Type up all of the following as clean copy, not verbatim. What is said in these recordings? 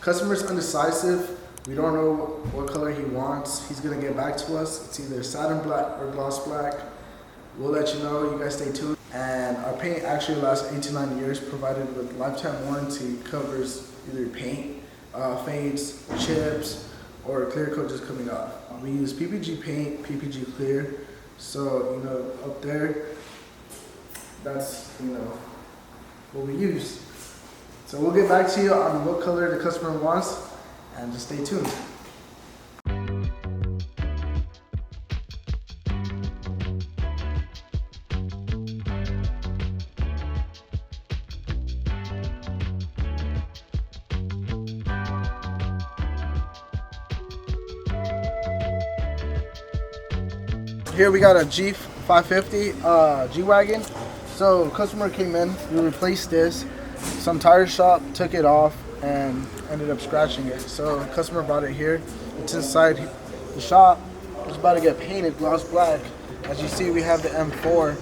Customer's undecisive. We don't know what color he wants. He's gonna get back to us. It's either satin black or gloss black. We'll let you know. You guys stay tuned. And our paint actually lasts 8 to 9 years, provided with lifetime warranty. Covers either paint, fades, chips, or clear coat just coming off. We use PPG paint, PPG clear. So, you know, up there, that's, you know, what we use. So we'll get back to you on what color the customer wants, and just stay tuned. Here we got a G550 G-Wagon. So customer came in, we replaced this. Some tire shop took it off and ended up scratching it. So customer brought it here. It's inside the shop. It's about to get painted gloss black. As you see, we have the M4.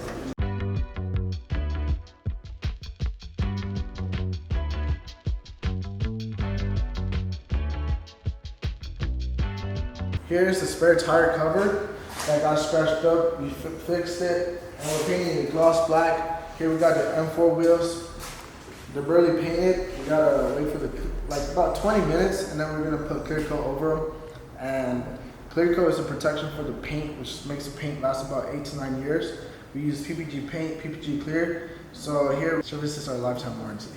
Here's the spare tire cover that got scratched up. We fixed it, and we're painting it gloss black. Here we got the M4 wheels. They're barely painted. We gotta wait for about 20 minutes, and then we're gonna put clear coat over them. And clear coat is a protection for the paint, which makes the paint last about 8 to 9 years. We use PPG paint, PPG clear. So here, services are lifetime warranty.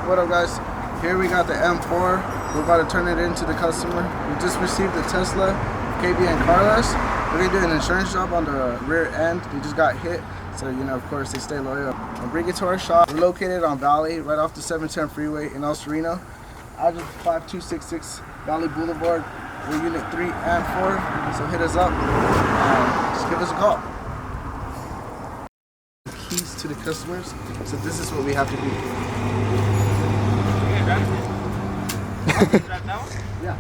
What up, guys? Here we got the M4. We're about to turn it into the customer. We just received the Tesla KBurton carless. We're gonna do an insurance job on the rear end. They just got hit, so you know, of course, they stay loyal. We'll bring it to our shop. We're located on Valley, right off the 710 freeway in El Sereno. Address 5266 Valley Boulevard. We're unit 3 and 4, so hit us up and just give us a call. Keys to the customers. So this is what we have to do. Drive now? Yeah.